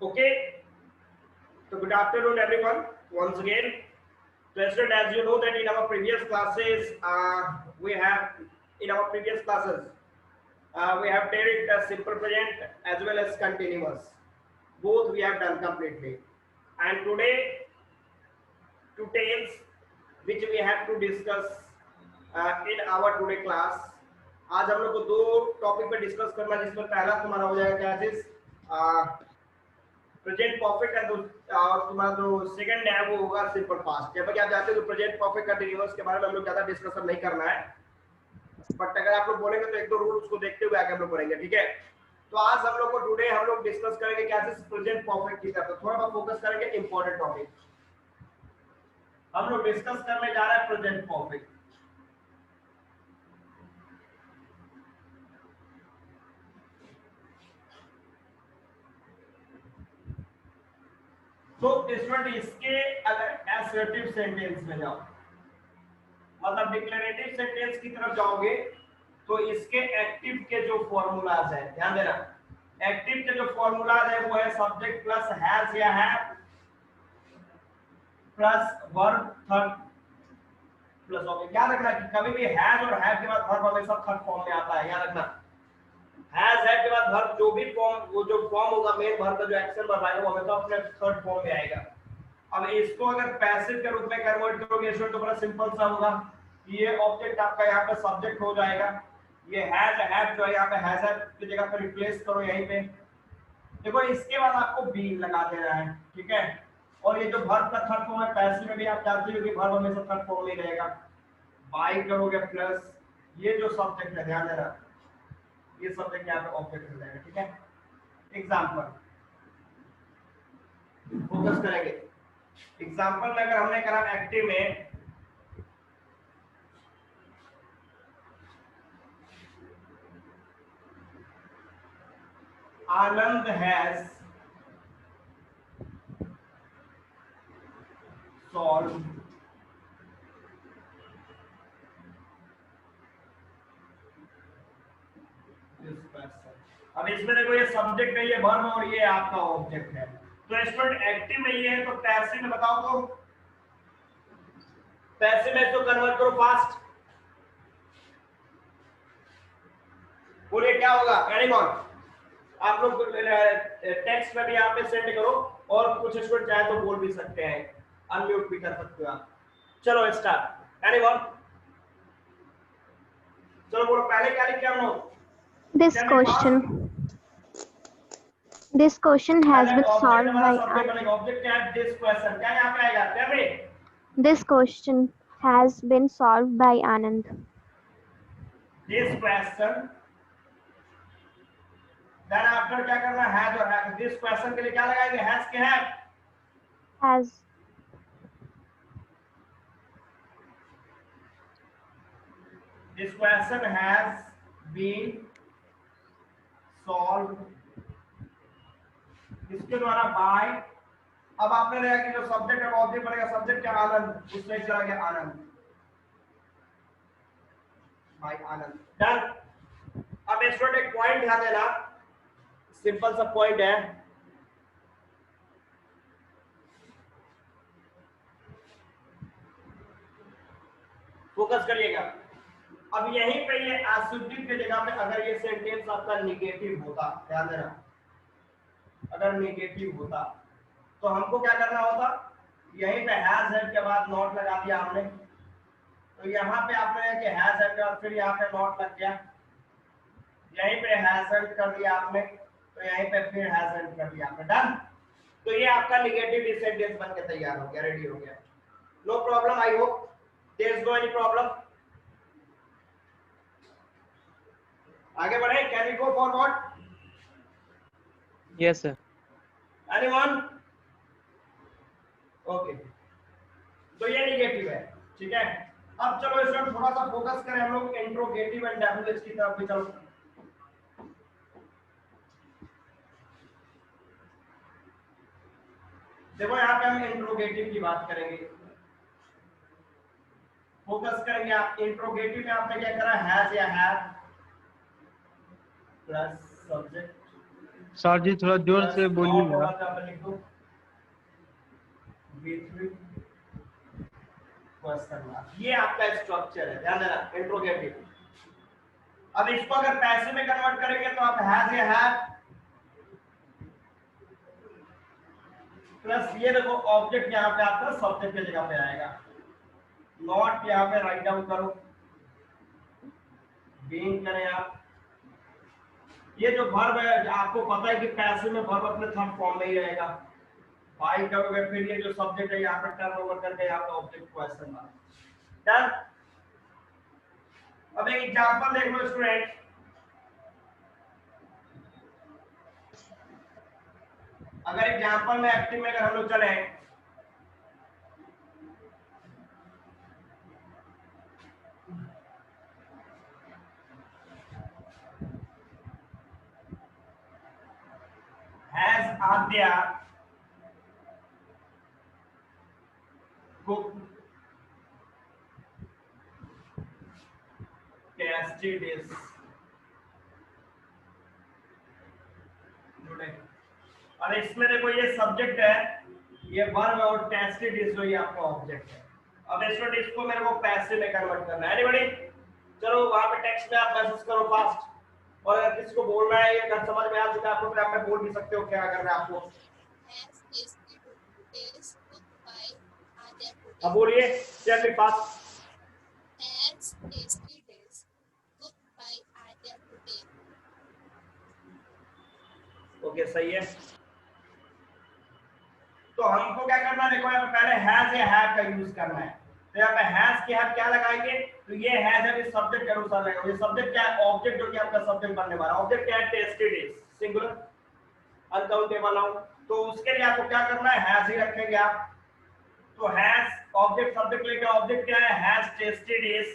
Okay, so good afternoon everyone once again. So student, as you know that in our previous classes, we have in our previous classes we have did simple present as well as continuous. Both we have done completely. And today, two tales which we have to discuss in our today class. आज हम लोग को दो topic पे discuss करना है, जिसमें पहला तुम्हारा हो जाएगा क्या चीज प्रेजेंट परफेक्ट है, और तुम्हारा जो सेकंड है वो होगा सिंपल पास्ट। जब आप जानते हो तो प्रेजेंट परफेक्ट कंटीन्यूअस के बारे में हम लोग ज्यादा डिस्कशन नहीं करना है, बट अगर आप लोग बोलेंगे तो एक दो रूल्स को देखते हुए आगे हम लोग बढ़ेंगे, ठीक है। तो आज हम लोग को टुडे हम लोग डिस्कस करेंगे क्या चीज प्रेजेंट परफेक्ट की तरफ, थोड़ा बहुत फोकस करेंगे इंपॉर्टेंट टॉपिक। हम लोग डिस्कस करने जा रहे हैं प्रेजेंट परफेक्ट। तो स्टूडेंट इसके अगर असर्टिव सेंटेंस में जाओ, मतलब डिक्लेरेटिव सेंटेंस की तरफ जाओगे तो इसके एक्टिव के जो फॉर्मूलाज है, ध्यान देना, एक्टिव के जो फॉर्मूलाज है वो है सब्जेक्ट प्लस हैज या have plus verb third plus object. याद रखना कि कभी भी हैज और हैव के बाद वर्ब हमेशा थर्ड फॉर्म में आता है, याद रखना। हैज हैव के बाद वर्ब जो भी फॉर्म, वो जो फॉर्म होगा मेन वर्ब का जो एक्शन वर्ब आएगा वो हमेशा अपने थर्ड फॉर्म में आएगा। अब इसको अगर पैसिव के रूप में कन्वर्ट करोगे तो बड़ा सिंपल सा होगा, ये ऑब्जेक्ट आपका यहाँ पे सब्जेक्ट हो जाएगा, ये हैज हैव जो है यहाँ पे हैज हैव की जगह पे रिप्लेस करो यहीं पे। देखो इसके बाद आपको बी लगा देना है, ठीक है। और ये जो वर्ब का थर्ड फॉर्म है पैसिव में भी आप जानते हो कि वर्ब हमेशा थर्ड फॉर्म में रहेगा। बाय करोगे प्लस ये जो सब्जेक्ट है, ध्यान देना, ये सब्जेक्ट यहाँ पे ऑब्जेक्ट हो जाएगा, ठीक है। एग्जांपल फोकस करेंगे। एग्जांपल में अगर हमने करा एक्टिव में आनंद हैज सॉल्व दिस क्वेश्चन। अब इसमें देखो ये सब्जेक्ट है, ये वर्ब और ये आपका ऑब्जेक्ट है। तो स्टूडेंट एक्टिव में ये है, तो पैसिव में बताओ तो पैसिव में तो कन्वर्ट करो फास्ट, बोलिए क्या होगा एनीवन। आप लोग टेक्स्ट में भी यहाँ पे सेंड करो, और कुछ स्टूडेंट चाहे तो बोल भी सकते हैं, अनम्यूट भी कर सकते हो आप। चलो स्टार्ट, एनीवन, चलो बोलो पहले क्या लिखे हम लोग। This question has been solved by object क्या है, दिस क्वेश्चन क्या यहाँ पे आएगा, क्या भाई? This question has been solved by Anand. This question, then after क्या करना है, हैज और हैव। दिस क्वेश्चन के लिए क्या लगाएंगे, हैज के have, Has this question has been solved, इसके द्वारा बाय। अब आपने देखा कि जो सब्जेक्ट है ऑब्जेक्ट बनेगा, सब्जेक्ट क्या आनंद, उसमें चला गया आनंद, बाय आनंद, डन। अब स्टूडेंट एक पॉइंट ध्यान देना, सिंपल सा पॉइंट है, फोकस करिएगा। अब यहीं पे ये एब्सोल्यूट की जगह पे अगर ये सेंटेंस आपका नेगेटिव होता, ध्यान देना, अगर नेगेटिव होता तो हमको क्या करना होता, यहीं पे हैज हैव के बाद नॉट लगा दिया हमने, तो यहाँ पे आपने कि हैज हैव के बाद फिर यहाँ पे नॉट लग गया, यहीं पे हैज हैव कर दिया आपने, तो यहीं पे फिर हैज हैव कर दिया आपने, डन। तो ये आपका नेगेटिव सेंटेंस बन के तैयार हो गया, रेडी हो गया। No problem, I hope there is no any problem. आगे बढ़े, can we go forward? Yes sir. Anyone? Okay, तो ये नेगेटिव है, ठीक है। अब चलो इसमें थोड़ा सा फोकस करें हम लोग इंट्रोगेटिव एंड डेफिनेटिव की तरफ भी। चलो देखो यहाँ पे हम इंट्रोगेटिव की बात करेंगे, फोकस करेंगे। आप इंट्रोगेटिव में आपने क्या करा, हैज या हैव प्लस सब्जेक्ट सर जी थोड़ा जोर से नॉट बोलिए होगा आप। तो आप लिख दो V3 क्वेश्चन मार्क। ये आपका स्ट्रक्चर है, ध्यान देना, इंट्रोगेटिव। अब इसको अगर पैसे में कन्वर्ट करेंगे तो आप हैज या हैव प्लस ये देखो ऑब्जेक्ट यहाँ पे आपका सब्जेक्ट की जगह पे आएगा। नॉट यहाँ पे राइट डाउन करो, बीइंग करें आप। ये जो वर्ब है आपको पता है कि पैसे में वर्ब अपने थर्ड फॉर्म में ही रहेगा। बाई करोगे फिर ये जो सब्जेक्ट है यहाँ पे टर्न ओवर करके यहाँ पे ऑब्जेक्ट क्वेश्चन मार्क। डन। अब एक एग्जांपल देख लो स्टूडेंट। अगर एग्जांपल में एक्टिव में अगर हम लोग चले has Aadya cooked tasty dish today। और इसमें देखो ये सब्जेक्ट है, ये वर्ब है और टेस्टी डिश जो ये आपका ऑब्जेक्ट है। अब इसमें इसको मेरे को पैसे में कन्वर्ट करना है। एनीबॉडी? चलो वहां पे टेक्स्ट में आप मैसेज करो फास्ट। और अगर किसी को बोलना है ये अगर समझ में आ चुका है आपको तो आप में बोल भी सकते हो क्या करना है आपको। अब बोलिए जल्दी फास्ट। ओके सही है। तो हमको क्या करना है, देखो यहाँ पे पहले हैज या हैव का यूज करना है। तो यहाँ पे हैज के हैव क्या लगाएंगे, तो ये हैज है इस सब्जेक्ट के अनुसार लगेगा। ये सब्जेक्ट क्या है, ऑब्जेक्ट जो कि आपका सब्जेक्ट बनने वाला ऑब्जेक्ट क्या है, tasty dish singular uncountable noun. तो उसके लिए आपको क्या करना है, हैज ही रखेंगे आप। तो हैज ऑब्जेक्ट सब्जेक्ट लेके ऑब्जेक्ट क्या है, हैज टेस्टी डिश।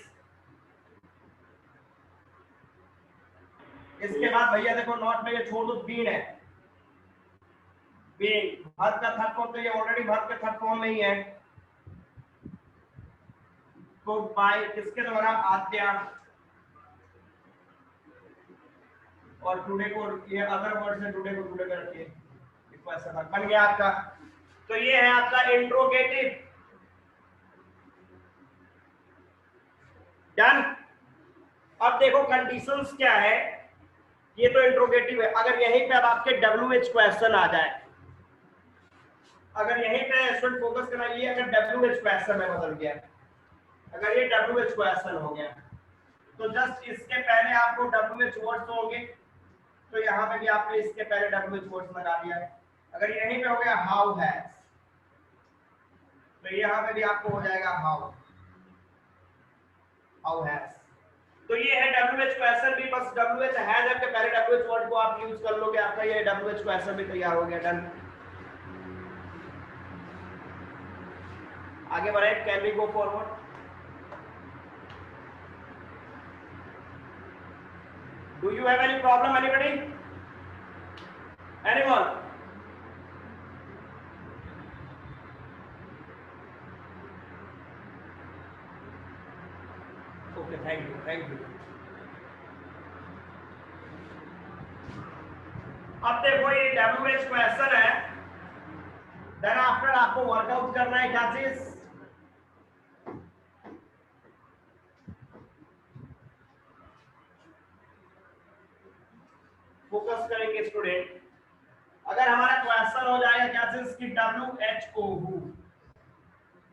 इसके बाद भैया देखो नॉट में ये छोड़ दो, बीन है। बीन वर्ब का थर्ड फॉर्म, तो ये ऑलरेडी वर्ब के थर्ड फॉर्म में ही है। तो बाय किसके द्वारा, आद्या। और टुडे को ये अदर वर्ड से टुडे को टुडे में रखिए, क्वेश्चन मार्क बन गया आपका। तो ये है आपका इंट्रोगेटिव। डन। अब देखो कंडीशंस क्या है, ये तो इंट्रोगेटिव है। अगर यहीं पे अब आपके WH क्वेश्चन आ जाए, अगर यहीं पे स्टूडेंट फोकस करना, ये अगर WH क्वेश्चन में बदल गया, अगर ये WH क्वेश्चन हो गया तो जस्ट इसके पहले आपको WH वर्ड्स होंगे, तो यहाँ पे भी आपने इसके पहले WH वर्ड्स लगा दिया है। अगर यहीं पे हो गया हाउ हैज, तो यहाँ पे भी आपको हो जाएगा हाउ हैज। तो ये है WH क्वेश्चन भी, बस WH हैज के पहले WH वर्ड को आप यूज कर लोगे, आपका ये WH क्वेश्चन भी तैयार हो गया। डन। आगे बढ़े, can we go forward. Do you have any problem, anybody? Anyone? Okay, thank you, thank you. अब देखो ये WH क्वेश्चन है, देन आफ्टर आपको वर्कआउट करना है क्या चीज, फोकस करेंगे स्टूडेंट। अगर हमारा क्वेश्चन हो जाएगा क्या चीज की, WHO हु,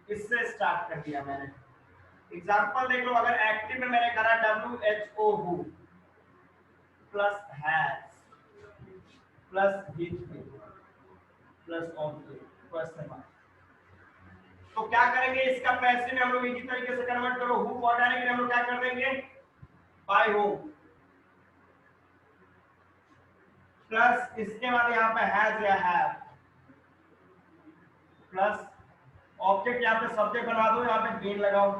इससे स्टार्ट कर दिया मैंने। एग्जांपल देख लो, अगर एक्टिव में मैंने करा WHO who plus has plus V3 plus object question mark, तो क्या करेंगे, इसका पैसे में हम लोग इसी तरीके से कन्वर्ट करो। हु को हटाने के लिए हम लोग क्या कर देंगे, बाय होम प्लस इसके बाद यहाँ पे हैज या हैव प्लस ऑब्जेक्ट यहाँ पे सब्जेक्ट बना दो, यहाँ पे बीन लगाओ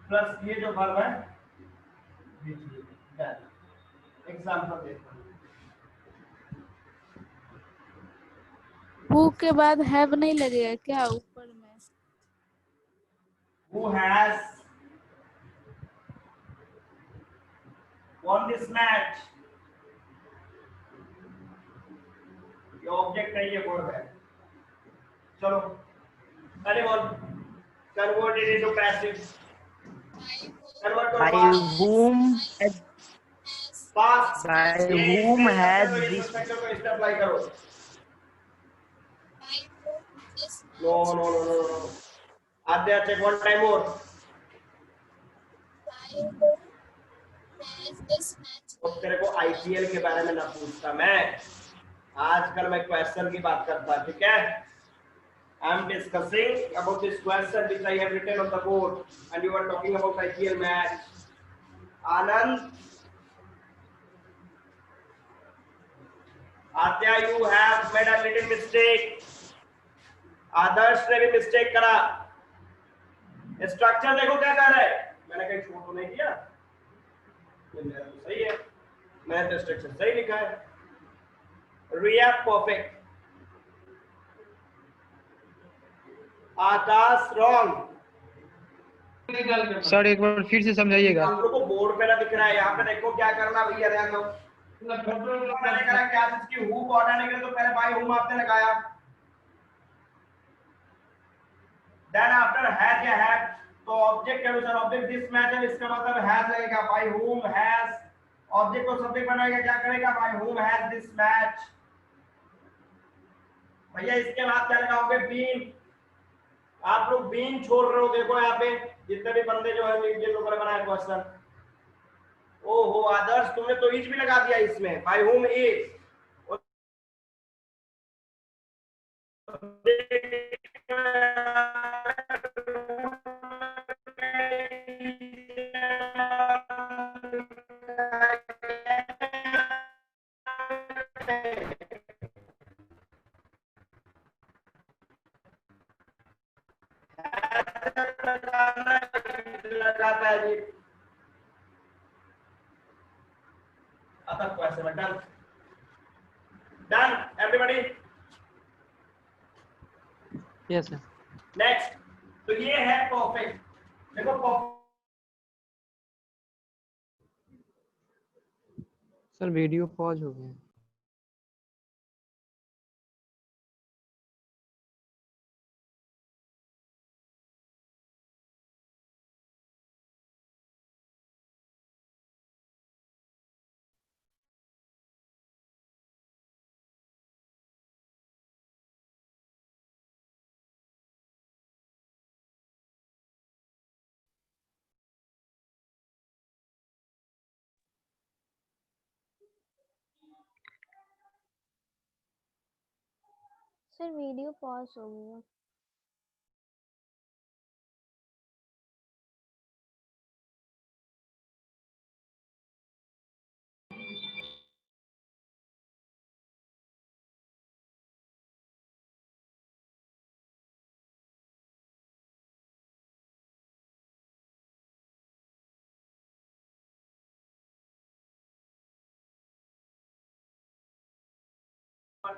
प्लस ये जो वर्ब है एग्जांपल देखो। हु के बाद हैव नहीं लगेगा क्या ऊपर में? Who has won this match? ये ऑब्जेक्ट नहीं है, वर्ब है। चलो anyone converted into passive, convert करो by past whom past. by ये whom इसमें has स्ट्रक्चर, तो इस this स्ट्रक्चर को इस पे अप्लाई करो। No no no no no, Aadya check one time more. तो तेरे को आईपीएल के बारे में ना पूछता मैं, आजकल मैं क्वेश्चन की बात करता, ठीक है। I am discussing about this question which I have written on the board and you are talking about IPL match. Anand, Adya, you have made a little mistake. आदर्श ने भी मिस्टेक करा। स्ट्रक्चर देखो क्या कर रहा है, मैंने कहीं छोड़ तो नहीं दिया, मेरा तो सही है, मैंने तो स्ट्रक्चर सही लिखा है। रिएक्ट परफेक्ट, आकाश रॉन्ग। सर एक बार फिर से समझाइएगा। हम लोग को बोर्ड पे ना दिख रहा है, यहाँ पे देखो क्या करना भैया, ध्यान दो। मैंने कहा क्या इसकी हु को हटाने के लिए तो पहले बाय हुम आपने लगाया, देन आफ्टर हैज या हैड, तो ऑब्जेक्ट के अनुसार ऑब्जेक्ट दिस मैच है, इसका मतलब हैज लगेगा, बाय हुम हैज, ऑब्जेक्ट को सब्जेक्ट बनाएगा, क्या करेगा, by whom has this match. भैया इसके बाद क्या लगाओगे, बीन। आप लोग बीन छोड़ रहे हो, देखो यहाँ पे जितने भी बंदे जो है जिन लोगों ने बनाया क्वेश्चन। ओहो आदर्श, तुमने तो इज भी लगा दिया इसमें, बाय हुम इज। लगाता है जी। आता question done done everybody. Yes sir. Next, तो ये है परफेक्ट। देखो सर वीडियो पॉज हो गया। सर वीडियो पॉज हो गया।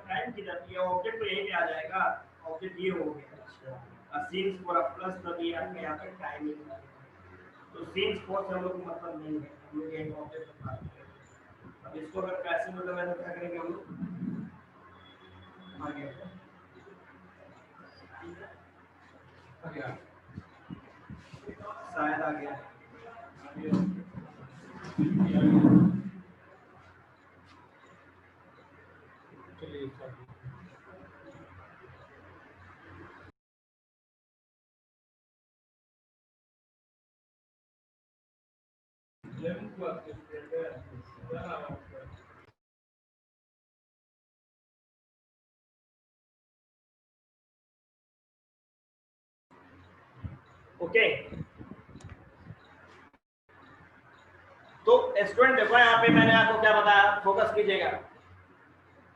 टाइम किधर, ये ऑब्जेक्ट तो यहीं पे आ जाएगा, ऑब्जेक्ट ये हो गया। सीन्स फॉर प्लस तभी आपके यहाँ पे टाइम नहीं है, तो सीन्स फॉर से हम लोग को मतलब नहीं है, हम लोग एक ऑब्जेक्ट बता रहे हैं। अब इसको अगर पैसे मतलब ऐसा क्या करेंगे हम लोग आगे शायद आ गया। ओके तो स्टूडेंट देखो यहाँ पे मैंने आपको क्या बताया, फोकस कीजिएगा।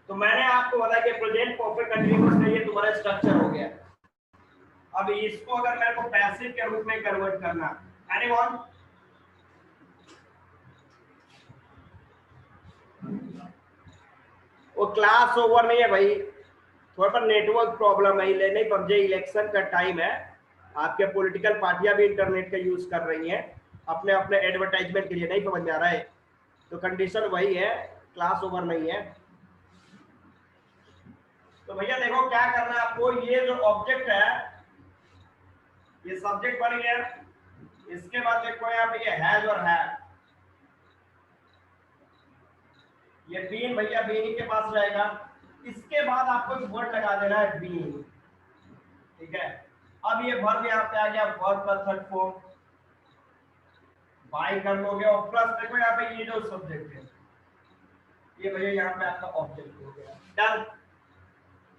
तो मैंने आपको बताया कि प्रेजेंट परफेक्ट कंटीन्यूअस का ये तुम्हारा स्ट्रक्चर हो गया। अब इसको अगर मेरे को पैसिव के रूप में कन्वर्ट करना, एनीवन, वो क्लास ओवर नहीं है भाई, थोड़ा पर नेटवर्क प्रॉब्लम है, नहीं समझे, इलेक्शन का टाइम है, आपके पॉलिटिकल पार्टियां भी इंटरनेट का यूज कर रही हैं अपने अपने एडवर्टाइजमेंट के लिए, नहीं समझ में आ रहा है, तो कंडीशन वही है, क्लास ओवर नहीं है। तो भैया देखो क्या करना है आपको, ये जो ऑब्जेक्ट है ये सब्जेक्ट बन गया, इसके बाद देखो यहाँ पे ये हैज और हैव, ये बीन भैया बीन के पास रहेगा, इसके बाद आपको एक वर्ड लगा देना है बीन, ठीक है। अब ये वर्ब यहाँ पे आ गया, वर्ब का थर्ड फॉर्म बाय कर लोगे और प्लस देखो यहाँ पे ये जो सब्जेक्ट है ये भैया यहाँ पे आपका ऑब्जेक्ट हो गया, डन,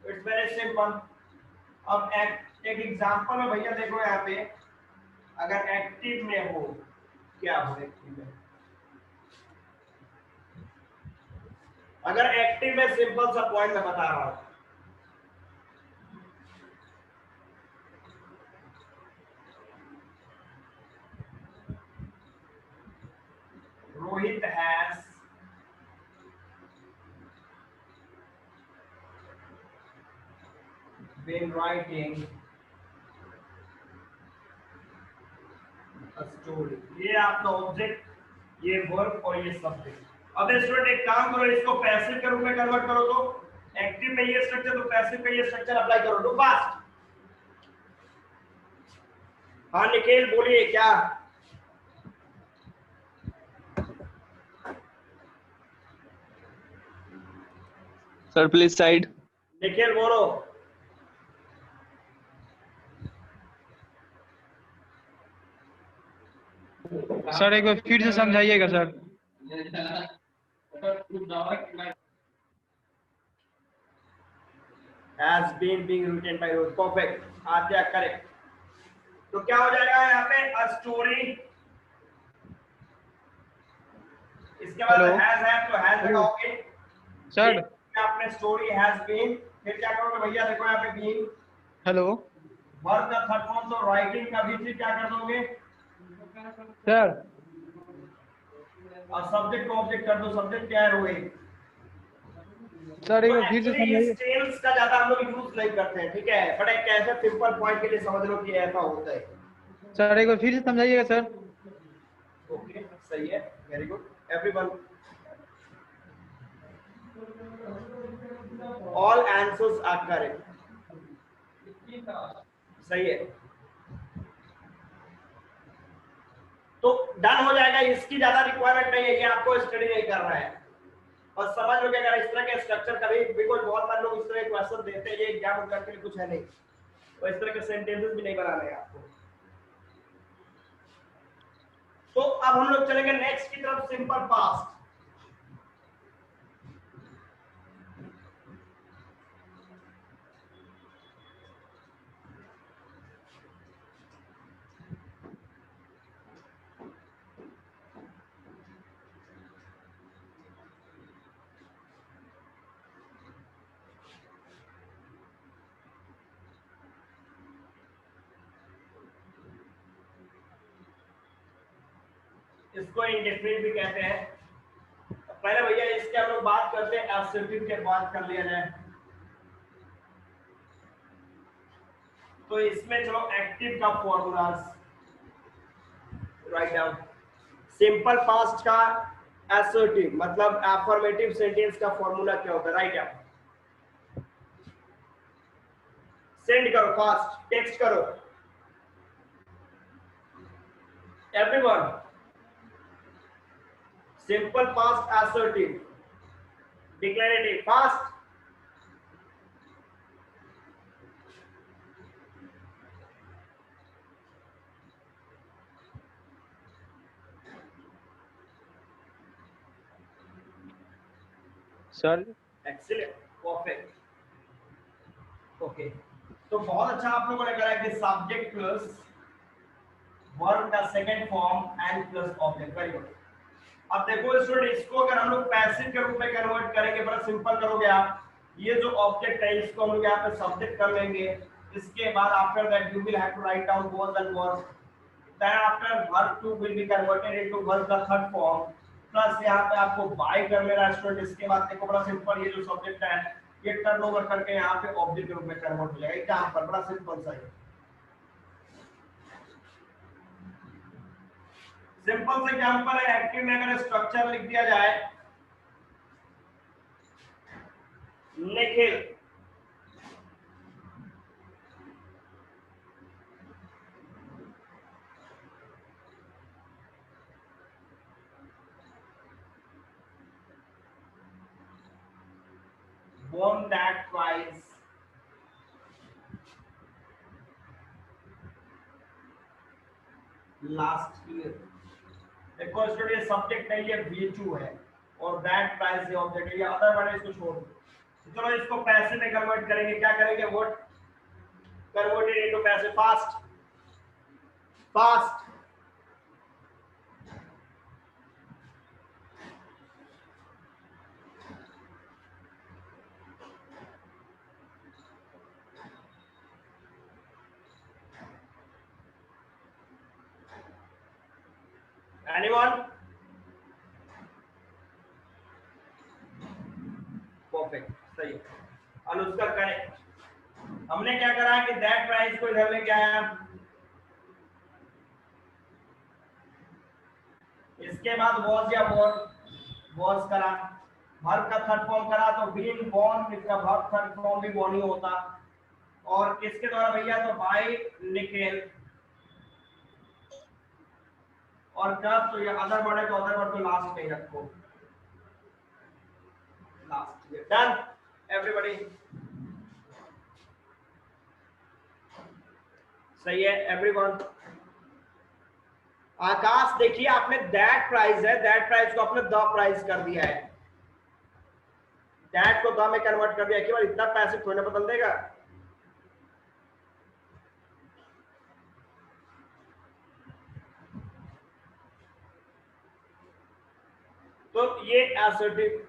इट्स वेरी सिंपल। अब एक एग्जांपल में भैया देखो यहाँ पे अगर एक्टिव में हो, क्या हो एक्टिव में, अगर एक्टिव में सिंपल सा पॉइंट मैं बता रहा हूं, Rohit has been writing a story, ये आपका ऑब्जेक्ट, ये वर्ब और ये सब्जेक्ट। अब स्टूडेंट एक काम करो, इसको पैसिव के रूप में कन्वर्ट करो, तो एक्टिव में ये स्ट्रक्चर तो पैसिव का ये स्ट्रक्चर अप्लाई करो, डू फास्ट। हाँ निखिल बोलिए क्या, सर प्लीज साइड। निखिल बोलो। सर एक बार फिर से समझाइएगा sir. Has been being written by Rohit, perfect, Aadya correct. तो क्या हो जाएगा यहाँ पे a story, इसके बाद Hello? has है तो has लगाओगे सर आपने स्टोरी हैज बीन, फिर क्या करोगे भैया देखो यहाँ पे बीन, हेलो वर्ब का थर्ड फॉर्म तो राइटिंग का भी फिर क्या कर दोगे सर, और सब्जेक्ट को ऑब्जेक्ट कर दो, सब्जेक्ट क्या है रोहित। सर एक तो बार फिर से एक्चुअली समझाइए। स्टेल्स का ज्यादा हम लोग यूज नहीं करते हैं, ठीक है, बट एक ऐसे सिंपल पॉइंट के लिए समझ लो कि ऐसा होता है। सर एक बार फिर से समझाइएगा सर। ओके सही है, very good everyone, all answers are correct, सही है। तो डन हो जाएगा, इसकी ज्यादा रिक्वायरमेंट नहीं है, ये आपको स्टडी नहीं कर रहा है। और समझ लो कि अगर इस तरह के स्ट्रक्चर कभी बिल्कुल बहुत सारे लोग इस तरह के क्वेश्चन देते हैं, ये एग्जाम करके लिए कुछ है नहीं, तो इस तरह के सेंटेंसेस भी नहीं बनाने हैं आपको। तो अब हम लोग चलेंगे नेक्स्ट की तरफ, सिंपल पास्ट। इसको इंडेफिनिट भी कहते हैं। पहले भैया इसके हम लोग बात करते हैं, एब्सोल्यूट के बात कर लिया जाए। तो इसमें चलो एक्टिव का formulas write down. Simple past का असर्टिव मतलब अफर्मेटिव सेंटेंस का फॉर्मूला क्या होता है, राइट डाउन। सेंड करो फास्ट, टेक्स्ट करो everyone. Simple past assertive, declarative fast, sir excellent, perfect, okay. तो बहुत अच्छा आप लोगों ने करा कि सब्जेक्ट प्लस वर्ब का second form and plus object, very good. अब देखो स्टूडेंट, इसको अगर हम लोग पैसिव के रूप में कन्वर्ट करेंगे, बड़ा सिंपल करोगे आप, ये जो ऑब्जेक्ट है इसको हम लोग यहाँ पे सब्जेक्ट कर लेंगे, इसके बाद after that you will have to write down verb and verb, then after verb to will be converted into verb का थर्ड फॉर्म, प्लस यहाँ पे आपको बाय कर लेना है स्टूडेंट। इसके बाद देखो बड़ा सिंपल, ये जो सब्जेक्ट है ये टर्न ओवर करके यहाँ पे ऑब्जेक्ट के रूप में कन्वर्ट हो जाएगा, यहाँ पर बड़ा सिंपल सा है। सिंपल से एग्जांपल है, एक्टिव में अगर स्ट्रक्चर लिख दिया जाए Nikhil, won that prize last year. देखो स्टूडेंट ये सब्जेक्ट नहीं है V2 है और दैट प्राइस ये ऑब्जेक्ट है, ये अदर वर्ड है, इसको छोड़ दो। तो चलो इसको पैसे में कन्वर्ट करेंगे, क्या करेंगे, व्हाट कन्वर्टेड इनटू पैसे, फास्ट फास्ट। Anyone? Perfect, सही है। अनुष्का करेक्ट। हमने क्या करा कि दैट प्राइस को इधर लेके आया, इसके बाद वॉज या वॉज करा, वर्ब का थर्ड फॉर्म करा तो बीन बॉर्न, इसका वर्ब थर्ड फॉर्म भी बॉर्न ही होता, और किसके द्वारा भैया, तो बाय निकेल, और कब, तो ये अदर वर्ड है तो अदर वर्ड को लास्ट में रखो, लास्ट। डन एवरीबॉडी, सही है एवरीवन। आकाश देखिए आपने दैट प्राइस है, दैट प्राइस को आपने द प्राइस कर दिया है, दैट को द में कन्वर्ट कर दिया, केवल इतना पैसे थोड़ी ना बदल देगा। तो ये असर्टिव,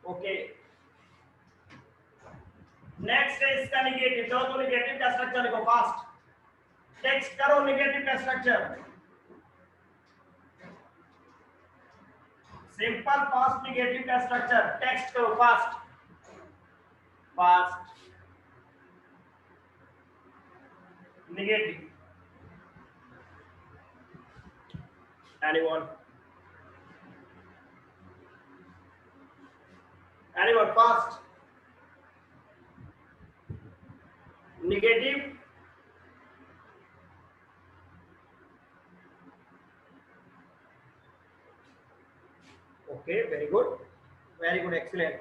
ओके। नेक्स्ट है इसका निगेटिव, चलो तो निगेटिव का स्ट्रक्चर लिखो फास्ट, टेक्स्ट करो निगेटिव का स्ट्रक्चर, सिंपल फास्ट निगेटिव का स्ट्रक्चर, टेक्स्ट करो fast fast negative. anyone fast negative, okay, very good, excellent,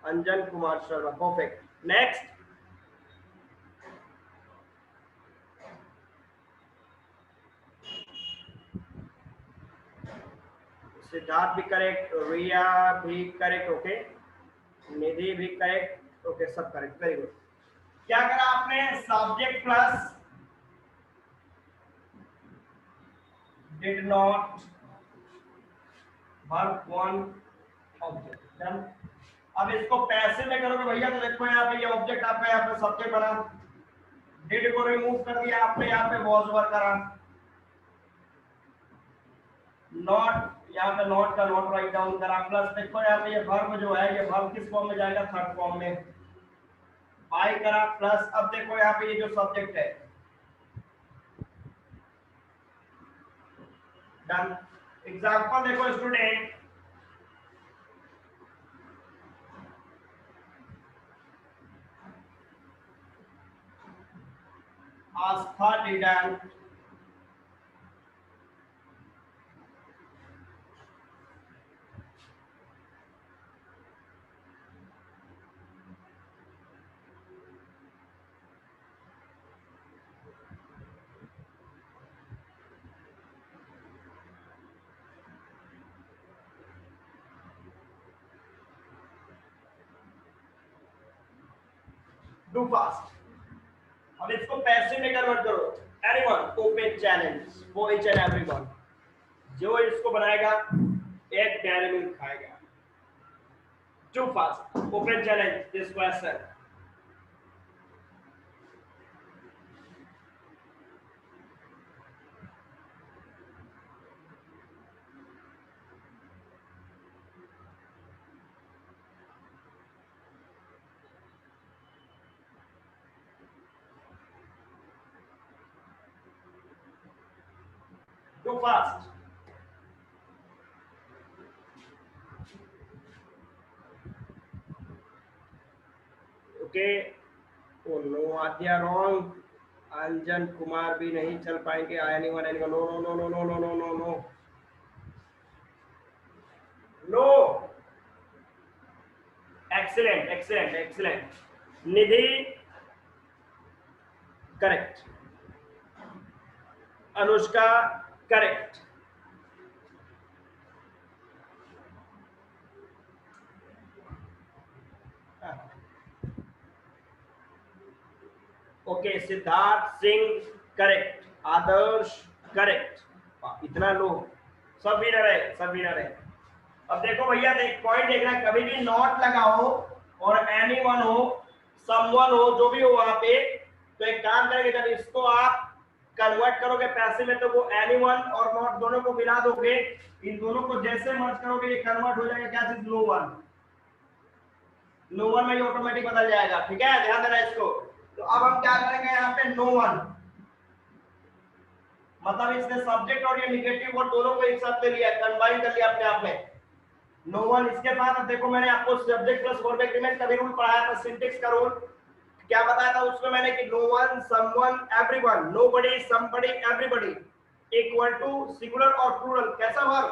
Anjan Kumar Sharma, perfect। Next, Siddharth भी करेक्ट, रिया भी करेक्ट, ओके, निधि भी करेक्ट, ओके, सब करेक्ट, वेरी गुड। क्या करा आपने, subject plus did not, verb one, object, done. अब इसको पैसे में करोगे भैया तो देखो यहाँ पे ये ऑब्जेक्ट आपका यहाँ पे सब्जेक्ट बना, डिड को रिमूव कर दिया आपने, यहाँ पे वॉज वर्क करा, नॉट, यहाँ पे नॉट का नॉट राइट डाउन करा, प्लस देखो यहाँ पे ये वर्ब जो है, ये वर्ब किस फॉर्म में जाएगा, थर्ड फॉर्म में, बाय करा, प्लस अब देखो यहाँ पे ये जो सब्जेक्ट है, डन। एग्जांपल देखो student, Aastha didn't do fast. अब इसको पैसे में कन्वर्ट करो, anyone open challenge for each and everyone, जो इसको बनाएगा एक डेयरी मिल्क खाएगा। Do fast, open challenge this question. Go fast. Okay. Oh no, Adya wrong. अंजन कुमार भी नहीं चल पाएंगे। anyone, anyone? No, no, no, no, no, no, no, no, no. No. Excellent excellent excellent. Nidhi correct, Anushka correct, okay Siddharth Singh correct, Adarsh correct. इतना लोग सब winner है, सब winner है। अब देखो भैया, देख पॉइंट देखना, कभी भी नॉट लगा हो और एनीवन हो, समवन हो, जो भी हो वहां पे, तो एक काम करेंगे, जब इसको आप कन्वर्ट करोगे पैसे में तो वो एनीवन और नॉट दोनों को मिला दोगे, इन दोनों को जैसे मर्ज करोगे ये कन्वर्ट हो जाएगा क्या चीज, नो वन। नो वन में ये ऑटोमेटिक बदल जाएगा, ठीक है, ध्यान देना इसको। तो अब हम क्या करेंगे यहाँ पे, नो वन, मतलब इसने सब्जेक्ट और ये निगेटिव वर्ड दोनों को एक साथ ले लिया, कंबाइन कर लिया अपने आप में, नो वन। इसके बाद अब देखो, मैंने आपको सब्जेक्ट प्लस वर्ब एग्रीमेंट का भी रूल पढ़ाया था, सिंटेक्स का रूल। क्या बताया था उसमें मैंने कि no one, someone, everyone, nobody, somebody, everybody equal to singular और प्लूरल। कैसा वर्ब,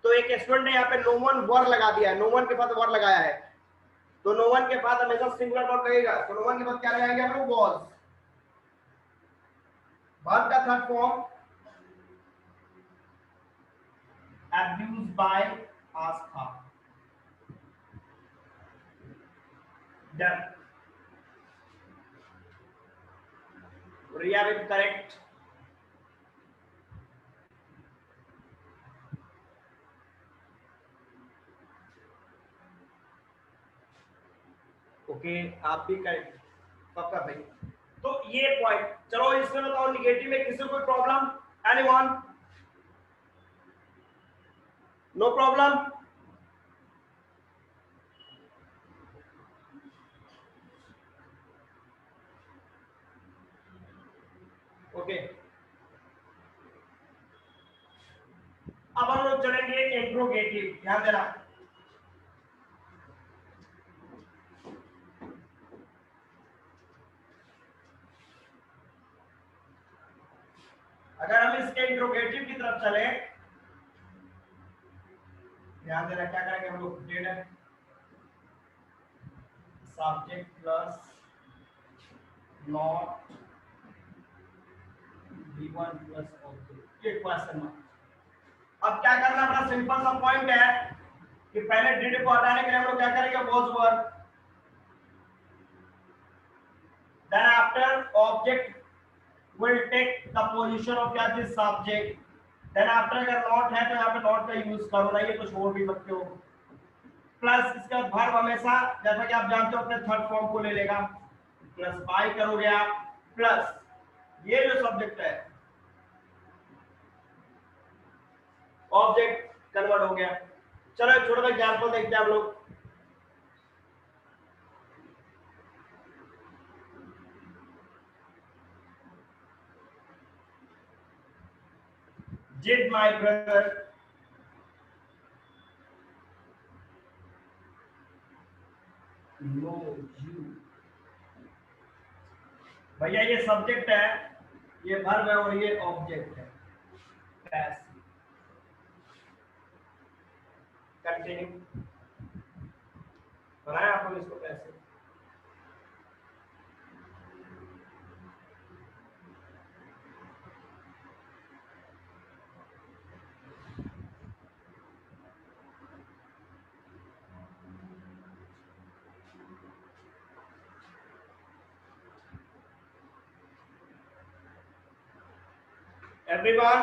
तो एक स्टूडेंट ने यहाँ पे नो वन वर्ब लगा दिया है, नो वन के बाद वर्ब लगाया है, तो नो वन के बाद हमेशा सिंगुलर वर्ब लगेगा, तो नो वन के बाद क्या लगाएंगे हम लोग, वाज। वर्ब का third form abused by Aastha, done। Riya with correct, okay आप भी करेक्ट, पक्का भाई। तो ये पॉइंट, चलो इसमें बताओ निगेटिव में किसी को कोई problem, anyone, no problem, okay. अब हम लोग चलेंगे इंट्रोगेटिव, ध्यान देना। अगर हम इसके इंट्रोगेटिव की तरफ चले, ध्यान देना क्या करेंगे हम लोग, dead subject plus not V1 plus object, ये क्वेश्चन मार्क। अब क्या करना, बड़ा सिंपल सा पॉइंट है कि पहले डिड को हटाने के लिए हम लोग क्या करेंगे, was verb, then after object will take the position of क्या दिस सब्जेक्ट, देन आफ्टर अगर नॉट है तो यहाँ पे नॉट का यूज करो, नहीं है तो छोड़ भी सकते हो, प्लस इसका वर्ब हमेशा जैसा कि आप जानते हो अपने थर्ड फॉर्म को ले लेगा, प्लस बाय करोगे आप, प्लस ये जो सब्जेक्ट है ऑब्जेक्ट कन्वर्ट हो गया। चलो एक छोटा सा एग्जांपल देखते हैं हम लोग। Did my brother know you? भैया ये सब्जेक्ट है, ये वर्ब है और ये ऑब्जेक्ट है, कंटिन्यू बनाया आप लोग इसको कैसे, everyone,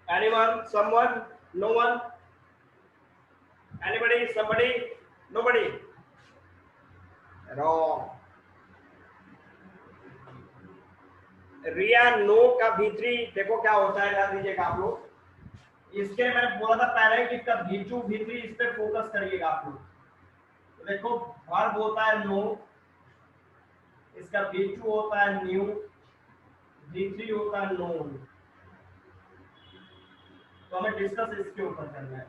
anyone, someone, no one, anybody, somebody, nobody, wrong। रिया नो का भीतरी देखो क्या होता है, ध्यान दीजिएगा आप लोग, इसके मैंने बोला था पहले कि इसका भीचू भीतरी, इस पे फोकस करिएगा आप लोग। तो देखो वर्ब होता है नो, इसका भीचू होता है न्यू, भीतरी होता है नोन। तो हमें डिस्कस इसके ऊपर करना है।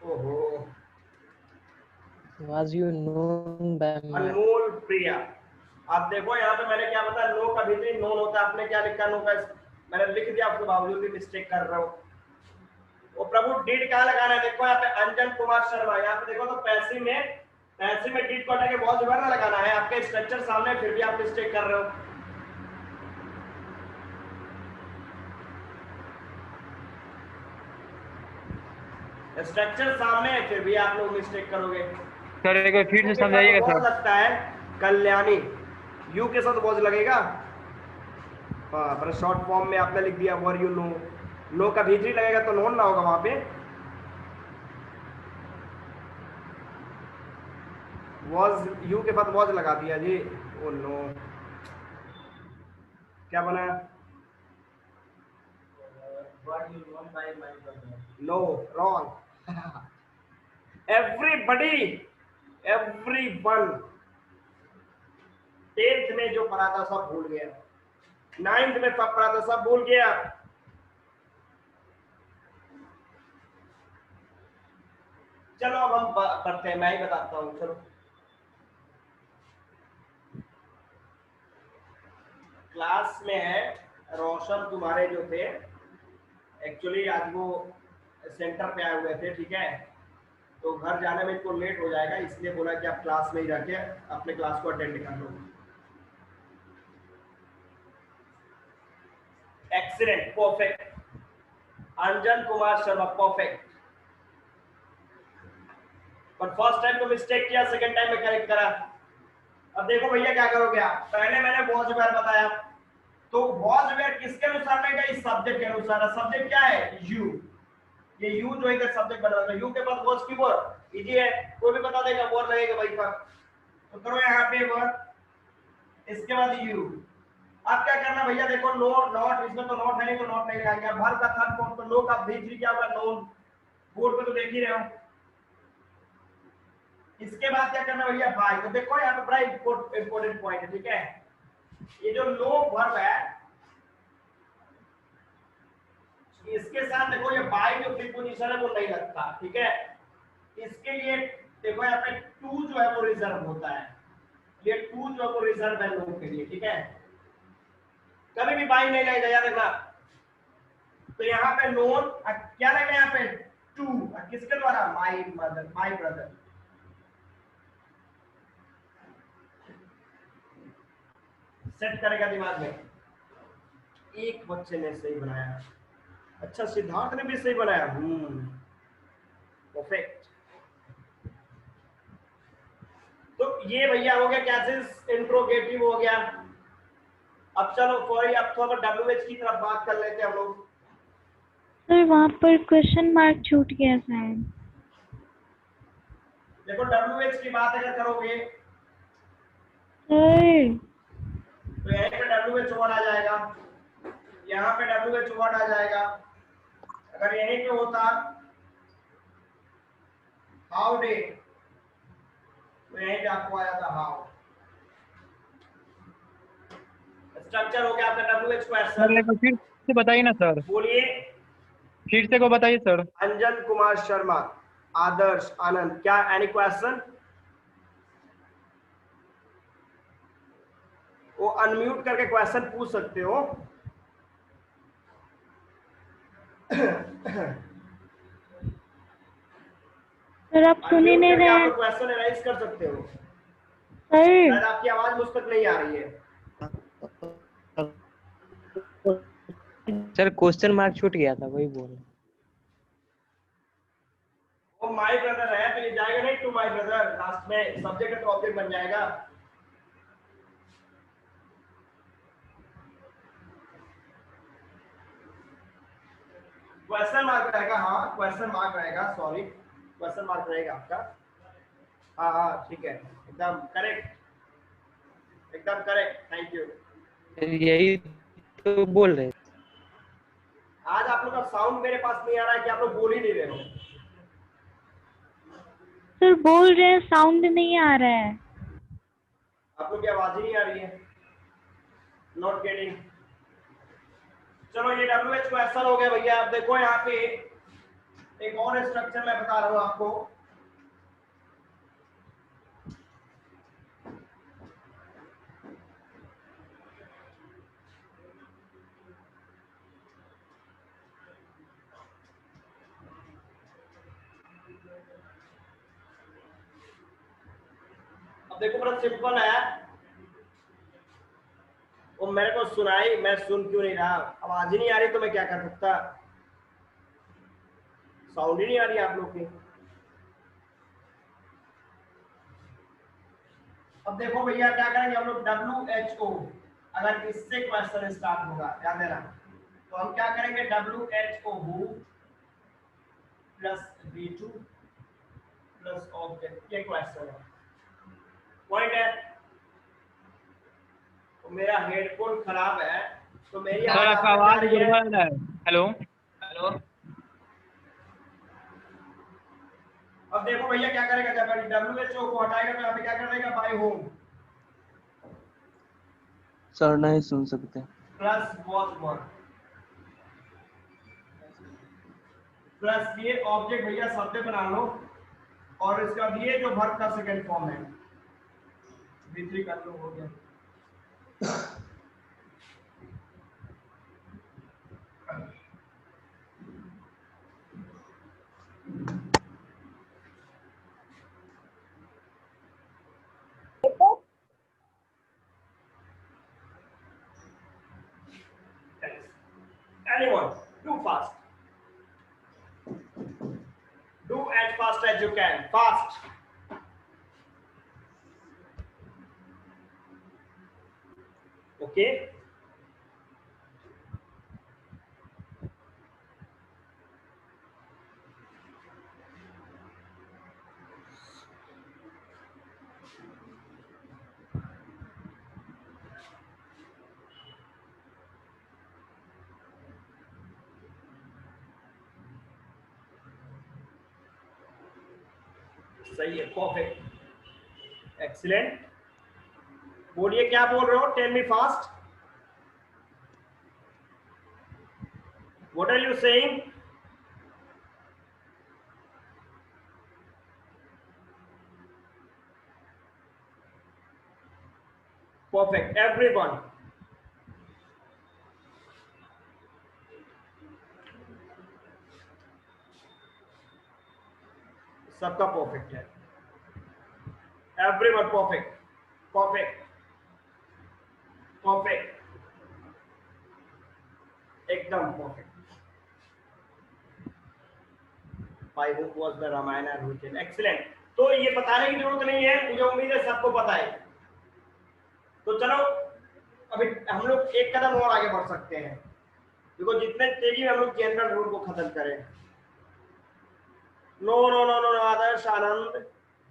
ओहो, Was you known by my अनमोल प्रिया। आप देखो यहाँ पे मैंने क्या बताया, नो का भीतरी नोन होता है, आपने क्या लिखा नो का, मैंने लिख दिया, आपके बावजूद भी मिस्टेक कर रहा हूँ। वो प्रभु डिड कहाँ लगाना है? देखो यहाँ पे अंजन कुमार शर्मा, यहाँ पे देखो तो पैसिव में डिड को हटा के वॉज वर्ब लगाना है। आपके स्ट्रक्चर सामने फिर भी आप मिस्टेक कर रहे हो। स्ट्रक्चर सामने है फिर भी आप लोग मिस्टेक करोगे। सर एक बार फिर से समझाइएगा वॉज सर। लगता है कल्याणी, यू के साथ वॉज लगेगा। हाँ, पर शॉर्ट फॉर्म में आपने लिख दिया वर यू नो, नो का भीतरी लगेगा तो नोन ना होगा वहां पे। वॉज यू के साथ वॉज लगा दिया जी। ओ नो, क्या बना? No, wrong. Everybody, everyone 10th में जो पढ़ा था सब भूल गया, 9th में पढ़ा था सब भूल गया। चलो अब हम पढ़ते हैं, मैं ही बताता हूँ। चलो क्लास में है रोशन तुम्हारे जो थे, एक्चुअली आज वो सेंटर पे आए हुए थे, ठीक है, तो घर जाने में इनको लेट हो जाएगा, इसलिए बोला कि आप क्लास में ही रह के अपने क्लास को अटेंड कर लो। Excellent, perfect. Anjan Kumar Sharma, perfect. पर फर्स्ट टाइम तो मिस्टेक किया, सेकंड टाइम में करेक्ट करा। अब देखो भैया क्या करोगे आप, पहले मैंने वॉज वेयर बताया, तो वॉज वेयर किसके अनुसार रहेगा? इस सब्जेक्ट के अनुसार। सब्जेक्ट क्या है? यू। ये यू जो है सब्जेक्ट बना हुआ है, यू के पास वॉज की वर्ब इजी है, कोई भी बता देगा वर्ब लगेगा भाई का। तो करो यहाँ पे वर्ब, इसके बाद यू। अब क्या करना भैया, देखो नो नॉट, इसमें तो नॉट है नहीं तो नॉट नहीं लगाएंगे। भर का थर्ड फॉर्म तो नो का भीतरी क्या होगा? नोन। बोर्ड पे तो देख ही रहे हो। इसके बाद क्या करना भैया? बाय। तो देखो यहाँ पे बड़ा इंपॉर्टेंट पॉइंट है, ठीक है, ये जो नो वर्ब है इसके साथ देखो ये बाय जो प्रीपोजिशन है वो नहीं लगता, ठीक है। इसके लिए देखो यहाँ पे टू जो है वो रिजर्व होता है, ये टू जो है वो रिजर्व है नो के लिए, ठीक है, कभी भी बाय नहीं लगेगा, याद रखना। तो यहाँ पे नोन क्या लगेगा? यहाँ पे टू, किसके द्वारा? My mother, my brother. Set करेगा दिमाग में। एक बच्चे ने सही बनाया, अच्छा सिद्धार्थ ने भी सही बनाया। परफेक्ट। तो ये भैया हो गया कैसेस इंट्रोगेटिव हो गया। अब चलो फॉरी, अब थोड़ा डब्ल्यूएच की तरफ बात कर लेते हैं हम लोग। सर वहाँ पर क्वेश्चन मार्क छूट गया शायद। देखो डब्ल्यूएच की बात अगर करोगे सर तो यहीं पे डब्ल्यूएच वर्ड आ जाएगा, यहाँ पे डब्ल्यूएच वर्ड आ जाएगा। अगर यहीं पे होता हाउ डे, तो यहीं पे आपको आया था हाउ। स्ट्रक्चर हो गया आपका डब्ल्यूएच सर क्वेश्चन। एक बार फिर से बताइए ना सर, बोलिए। फिर से को बताइए सर। अंजन कुमार शर्मा, आदर्श, आनंद, क्या एनी क्वेश्चन? वो अनम्यूट करके क्वेश्चन पूछ सकते हो। सर आप सुन ही नहीं रहे हैं। आप क्वेश्चन एनालाइज कर सकते हो। सर शायद आपकी आवाज मुझ तक नहीं आ रही है। सर क्वेश्चन मार्क छूट गया था, वही बोल। वो माय ब्रदर है तो ये जाएगा नहीं टू माय ब्रदर, लास्ट में सब्जेक्ट तो ऑब्जेक्ट बन जाएगा। क्वेश्चन मार्क रहेगा, हाँ क्वेश्चन मार्क रहेगा, सॉरी क्वेश्चन मार्क रहेगा आपका। हाँ हाँ ठीक है, एकदम करेक्ट, एकदम करेक्ट, थैंक यू। यही तो बोल रहे। आज आप लोग का साउंड मेरे पास नहीं आ रहा है कि आप लोग बोल ही नहीं रहे हो। सर बोल रहे हैं, साउंड नहीं आ रहा है। आप लोग की आवाज ही नहीं आ रही है। Not getting. चलो ये डब्ल्यूएच क्वेश्चन हो गया भैया। अब देखो यहाँ पे एक और स्ट्रक्चर मैं बता रहा हूँ आपको। देखो बड़ा सिंपल है, वो मेरे को सुनाई, मैं सुन क्यों नहीं रहा, आवाज ही नहीं आ रही तो मैं क्या कर सकता, साउंड ही नहीं आ रही आप लोग की। अब देखो भैया क्या करेंगे हम लोग, WHO अगर इससे क्वेश्चन स्टार्ट होगा, ध्यान देना, तो हम क्या करेंगे, WHO who plus V2 plus object, ये क्वेश्चन है, पॉइंट है। तो मेरा हेडफोन खराब है तो मेरी सर आवाज आपका आपको जा आवाज रही है? गड़बड़ है। हेलो हेलो, अब देखो भैया क्या करेगा, जब WHO को हटाएगा तो यहाँ पे क्या कर देगा, बाय होम सर नहीं सुन सकते। प्लस वॉज वन प्लस ये ऑब्जेक्ट भैया शब्द बना लो, और इसका ये जो वर्ब का सेकंड फॉर्म है V3 कर लो, हो गया। Anyone, do fast. Do as fast as you can. Fast. Okay. सही है, परफेक्ट, एक्सीलेंट। बोलिए क्या बोल रहे हो, tell me fast, what are you saying? Perfect, everyone. सबका परफेक्ट है, एवरीवन परफेक्ट, परफेक्ट, परफेक्ट, एकदम perfect. By whom was the Ramayana written? Excellent. तो ये बताने की जरूरत नहीं है, मुझे उम्मीद है सबको पता है। तो चलो अभी हम लोग एक कदम और आगे बढ़ सकते हैं, देखो जितने तेजी में हम लोग जनरल रूल को खत्म करें। नो नो नो नो आदर्श आनंद,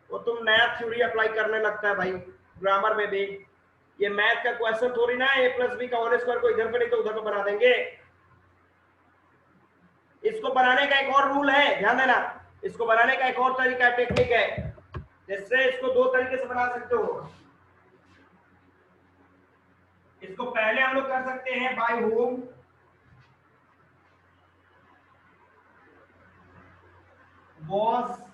वो तुम नया थ्योरी अप्लाई करने लगता है भाई ग्रामर में भी। ये मैथ का क्वेश्चन थोड़ी ना a प्लस बी का होल स्क्वायर को इधर पे नहीं तो उधर पे बना देंगे। इसको बनाने का एक और रूल है, ध्यान देना, इसको बनाने का एक और तरीका, टेक्निक है, जिससे इसको दो तरीके से बना सकते हो। इसको पहले हम लोग कर सकते हैं बाय होम वॉज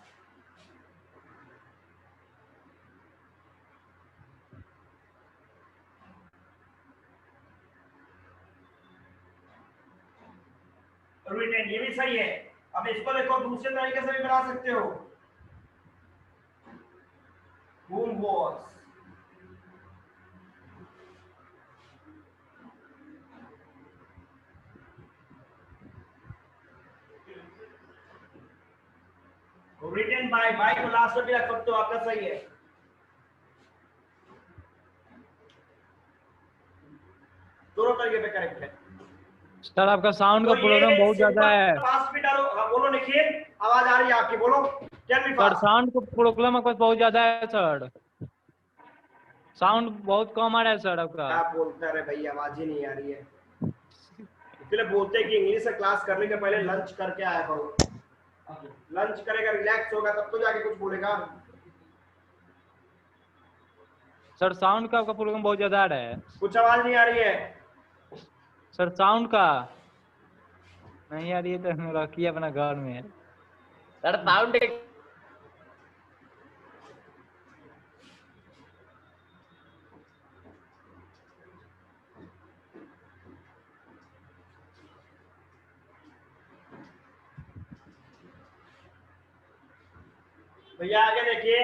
रिटेन, ये भी सही है। अब इसको देखो दूसरे तरीके से भी बना सकते हो, whom was written by को लास्ट में भी रख सकते हो, आपका सही है। दोनों तरीके पे करेक्ट है। सर आपका साउंड का तो प्रॉब्लम बहुत ज्यादा है। फास्ट भी डालो, हाँ बोलो निखिल, आवाज आ रही है आपकी, बोलो tell me sir fast. Sound का प्रॉब्लम आपका बहुत ज्यादा है सर, साउंड बहुत कम आ रहा है सर आपका। क्या बोलता है भाई, आवाज ही नहीं आ रही है, इसलिए बोलते हैं कि इंग्लिश से क्लास करने के पहले लंच करके आया करो। लंच करेगा, रिलैक्स होगा, तब तो जाके कुछ बोलेगा। सर साउंड का आपका प्रॉब्लम बहुत ज्यादा आ रहा है। कुछ आवाज नहीं आ रही है सर साउंड का नहीं आ रही है तो रखिए अपना घर में। सर साउंड भैया, आगे देखिए,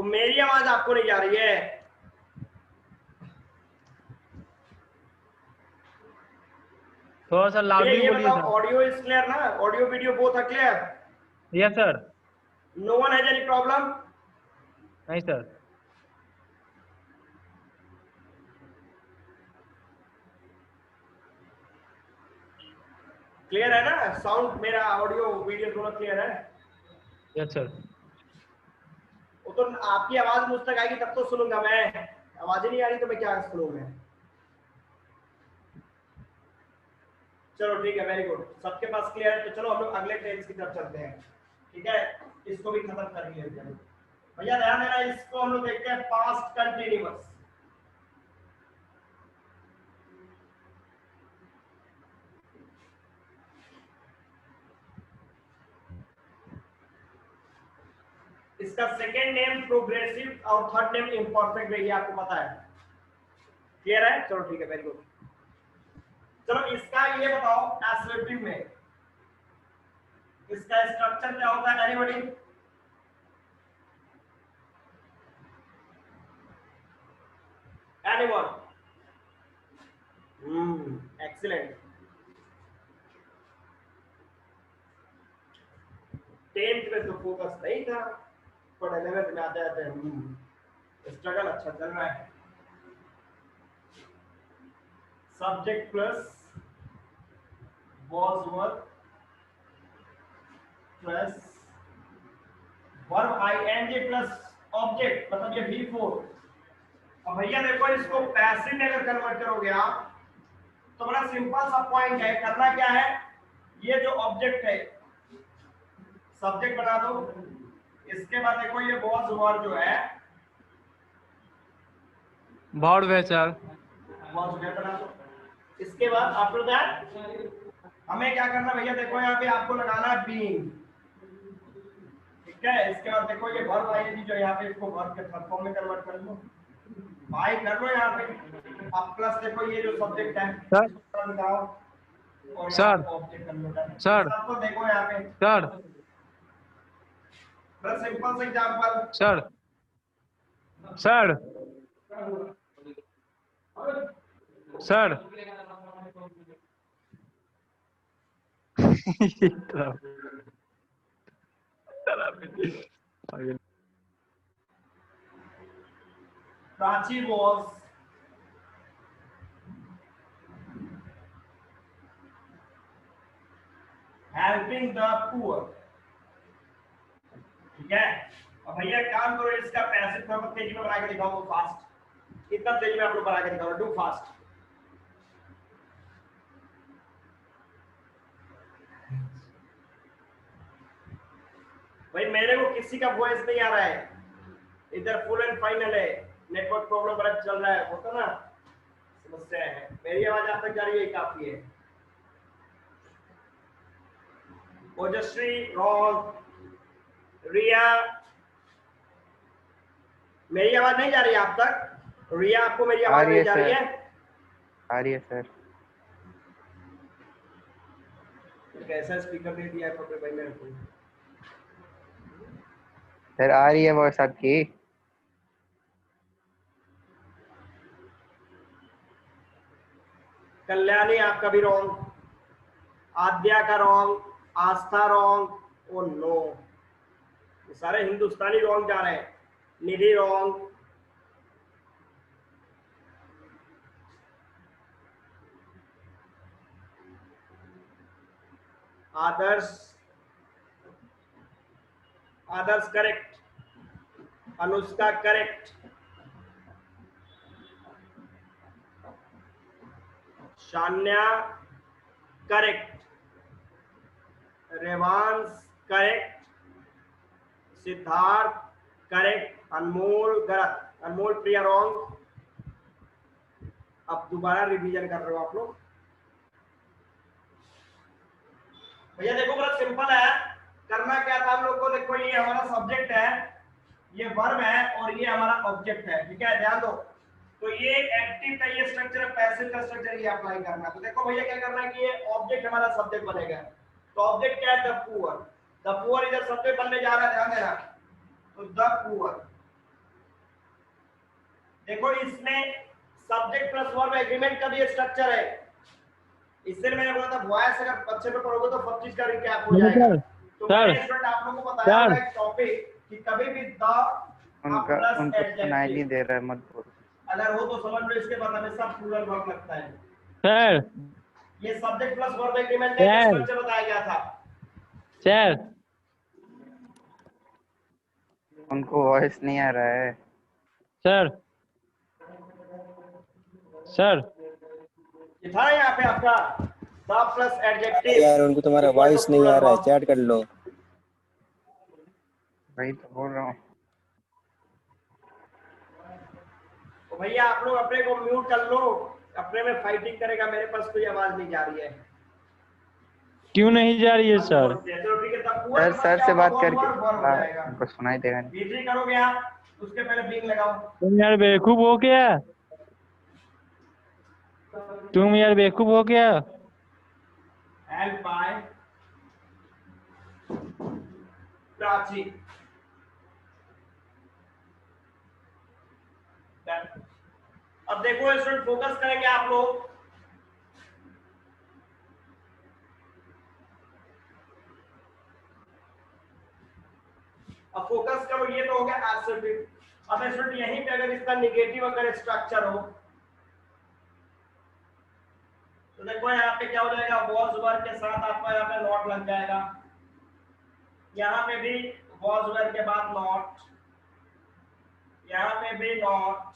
मेरी आवाज आपको नहीं जा रही है? थोड़ा सा ये लाउडली बोलिए बताओ, सर। ऑडियो इज क्लियर ना? Audio video both are clear? Yes sir. No one has any problem? नहीं सर। क्लियर है ना? साउंड मेरा, ऑडियो वीडियो दोनों क्लियर है? Yes sir. वो तो आपकी आवाज मुझ तक आएगी तब तो सुनूंगा मैं, आवाज ही नहीं आ रही तो मैं क्या सुनूंगा? चलो ठीक है, वेरी गुड, सबके पास क्लियर है। तो चलो हम लोग अगले टेंस की तरफ चलते हैं, ठीक है? इसको भी खत्म कर लेते हैं भैया, ध्यान देना। इसको हम लोग देखते हैं पास्ट कंटिन्यूअस। इसका सेकेंड नेम प्रोग्रेसिव और थर्ड नेम इम्परफेक्ट है, ये आपको पता है? क्लियर है? चलो ठीक है, वेरी गुड। चलो इसका ये बताओ, एसर्टिव में इसका स्ट्रक्चर क्या होता है? एनीबॉडी? एनीवन? एक्सीलेंट। 10th में तो फोकस नहीं था, पर 11th में आते आते स्ट्रगल अच्छा चल रहा है। Subject plus was verb plus verb ing plus object, मतलब ये V4। अब भैया देखो, इसको पैसिव में अगर कन्वर्ट करोगे आप तो बड़ा सिंपल सा पॉइंट है। करना क्या है, ये जो ऑब्जेक्ट है सब्जेक्ट बना दो, इसके बाद देखो ये was वर्ब जो है वर्ब है सर। was वर्ब बना दो। इसके बाद आफ्टर दैट हमें क्या करना भैया, देखो यहाँ पे आपको लगाना है बीइंग, ठीक है? इसके बाद देखो ये वर्ब आईएनजी जो यहाँ पे, इसको वर्ब के थर्ड फॉर्म में कन्वर्ट कर लो, बाय कर लो यहाँ पे। अब प्लस देखो ये जो सब्जेक्ट है सर लगाओ और सर ऑब्जेक्ट कन्वर्ट है। सर सबको देखो यहाँ पे, सर बस सिंपल सा example. Sir sir sir Prachi was helping the poor, ठीक है? अब भैया काम करो, इसका पैसिव फॉर्म तेजी में बना के दिखाओ, फास्ट, इतना तेजी में आप लोग बना के दिखाओ, डू फास्ट। भाई मेरे को किसी का वॉइस नहीं आ रहा है, इधर फुल एंड फाइनल है, नेटवर्क प्रॉब्लम बड़ा चल रहा है, होता ना समस्या है। मेरी आवाज आप तक जा रही है, काफी है। ओजश्री रॉन्ग, रिया मेरी आवाज नहीं जा रही है आप तक? रिया आपको मेरी आवाज नहीं जा रही है? आ रही है सर। कैसा स्पीकर दे दिया है पकड़ भाई मेरे को? सर आ रही है वॉइस आपकी। कल्याणी आपका भी रॉन्ग, आद्या का wrong, Astha wrong, oh no, ये सारे हिंदुस्तानी रॉन्ग जा रहे हैं। Nidhi wrong, Adarsh Adarsh correct, Anushka correct, Shanya correct, Revansh correct, Siddharth correct, Anmol गलत, अनमोल प्रिया रॉन्ग। अब दोबारा रिवीजन कर रहे हो आप लोग। भैया देखो बड़ा सिंपल है, करना क्या था हम लोग को, देखो ये हमारा सब्जेक्ट है, ये वर्ब है और ये हमारा ऑब्जेक्ट है, ठीक है? ध्यान दो, तो ये एक्टिव का ये स्ट्रक्चर है, पैसिव का स्ट्रक्चर ये अप्लाई करना है। तो देखो भैया क्या करना है कि ये ऑब्जेक्ट हमारा सब्जेक्ट बनेगा, तो ऑब्जेक्ट क्या है? The poor. द पुअर इधर सब्जेक्ट बनने जा रहा है, ध्यान देना। तो द पुअर, देखो इसमें सब्जेक्ट प्लस वर्ब एग्रीमेंट का भी स्ट्रक्चर है, इसलिए मैंने बोला था वॉइस अगर अच्छे पे पढ़ोगे तो सब चीज का रिकैप हो जाएगा। तो सर, मैंने स्टूडेंट आप लोगों को बताया सर। होगा एक टॉपिक कि कभी भी द उनको प्लस सुनाई नहीं एडजेक्टिव दे रहा है, मत बोलो। अगर हो तो समझ लो, इसके बाद हमेशा प्लूरल वर्ब लगता है। सर ये सब्जेक्ट प्लस वर्ब एग्रीमेंट में सर। स्ट्रक्चर बताया गया था। सर उनको वॉइस नहीं आ रहा है। सर सर ये था यहाँ पे आपका द प्लस एडजेक्टिव यार उनको तुम्हारा वॉइस नहीं आ रहा है, चैट कर लो। वही तो बोल रहा हूँ। तो भैया आप लोग अपने को म्यूट कर लो, अपने में फाइटिंग करेगा, मेरे पास कोई आवाज नहीं जा रही है। क्यों नहीं जा रही है सर? तो ठीक है, तब पूरा सर से बात करके वर्ब हो जाएगा। उनको सुनाई देगा नहीं। बीजी करोगे आप, उसके पहले बींग लगाओ। तुम यार बेवकूफ हो क्या? तुम यार बेवकूफ हो क्या? Help by Prachi. अब देखो स्टूडेंट, फोकस करेंगे आप लोग। अब फोकस करो, ये तो हो गया एसर्टिव। अब स्टूडेंट यहीं पे अगर इसका निगेटिव अगर स्ट्रक्चर हो तो देखो यहाँ पे क्या हो जाएगा, वॉज वर्ब के साथ आपका यहाँ पे नॉट लग जाएगा, यहाँ पे भी वॉज वर्ब के बाद नॉट, यहाँ पे भी नॉट,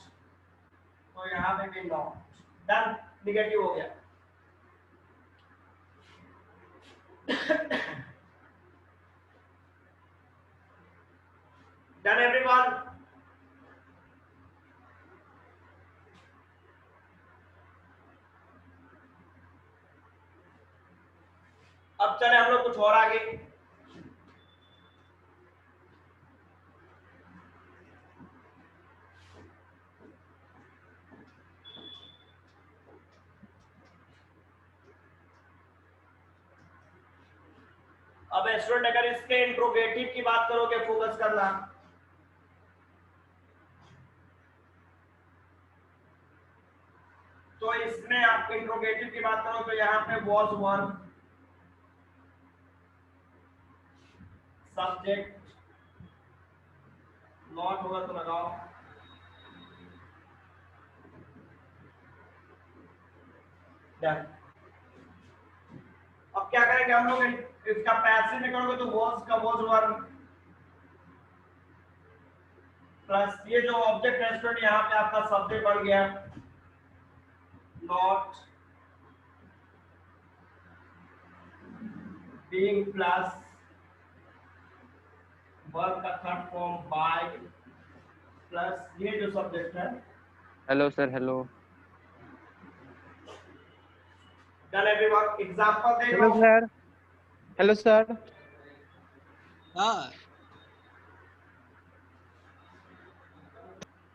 तो यहाँ पे भी नॉट। डन, निगेटिव हो गया। Done everyone. अब चले हम लोग कुछ और आगे। अब स्टूडेंट अगर इसके इंट्रोगेटिव की बात करोगे, फोकस करना, तो इसमें आप इंट्रोगेटिव की बात करो तो यहाँ पे वॉज वर्ब, सब्जेक्ट, नॉट होगा तो लगाओ, डन। अब क्या करेंगे हम लोग, इसका पैसिव में करोगे तो वॉज का वॉज वर्ब प्लस ये जो ऑब्जेक्ट है स्टूडेंट, यहाँ पे आपका सब्जेक्ट बन गया नॉट, बीइंग प्लस वर्ब का थर्ड फॉर्म बाय प्लस ये जो सब्जेक्ट है। Hello sir, hello. Done everyone, example देख हेलो लो। Sir. Hello sir.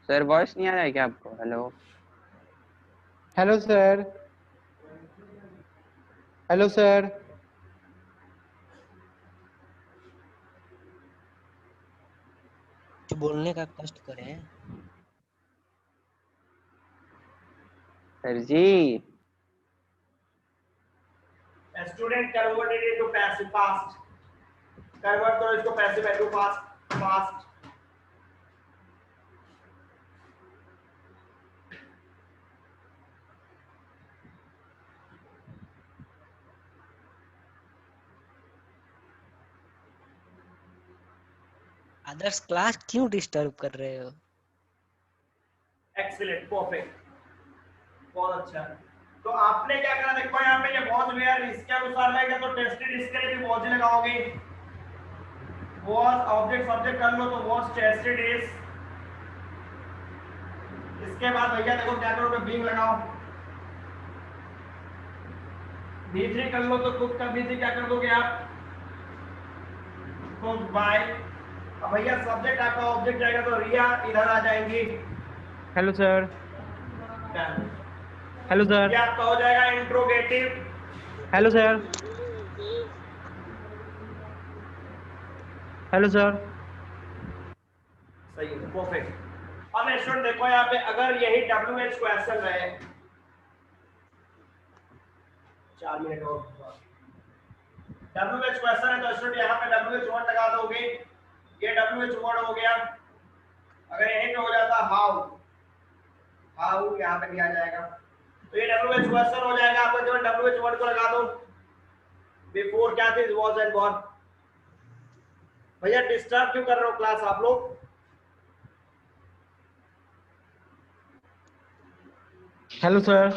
Sir voice नहीं आ रहा है क्या आपको? Hello. Hello sir. Hello sir. जो बोलने का कष्ट करें। सर जी। Student converted into passive fast, convert करो इसको passive into fast fast. Others class क्यों डिस्टर्ब कर रहे हो? एक्सीलेंट, परफेक्ट, बहुत अच्छा। तो आपने क्या करना, देखो यहाँ पे ये वॉज वेयर इसके अनुसार रहेगा तो टेस्टेड इसके लिए भी वॉज लगाओगे। वॉज ऑब्जेक्ट सब्जेक्ट कर लो तो वॉज टेस्टेड इज। इसके बाद भैया देखो क्या करोगे, बीइंग लगाओ, V3 कर लो तो कुक का V3 क्या कर दोगे आप, कुक बाय। अब भैया सब्जेक्ट आपका ऑब्जेक्ट जाएगा तो रिया इधर आ जाएंगी। Hello sir. Done. Hello sir. ये आपका हो जाएगा interrogative. Hello sir. Hello sir. सही है, परफेक्ट। अब स्टूडेंट देखो यहाँ पे अगर यही WH क्वेश्चन रहे, 4 मिनट और WH क्वेश्चन है तो स्टूडेंट यहाँ पे WH वर्ड लगा दोगे, ये WH वर्ड हो गया। अगर यहीं पे हो जाता हाउ, हाउ यहाँ पे दिया जाएगा तो ये WH क्वेश्चन हो जाएगा आपका। केवल WH वर्ड को लगा दो, बिफोर क्या थी, वाज एंड वर। भैया डिस्टर्ब क्यों कर रहे हो क्लास आप लोग? Hello sir.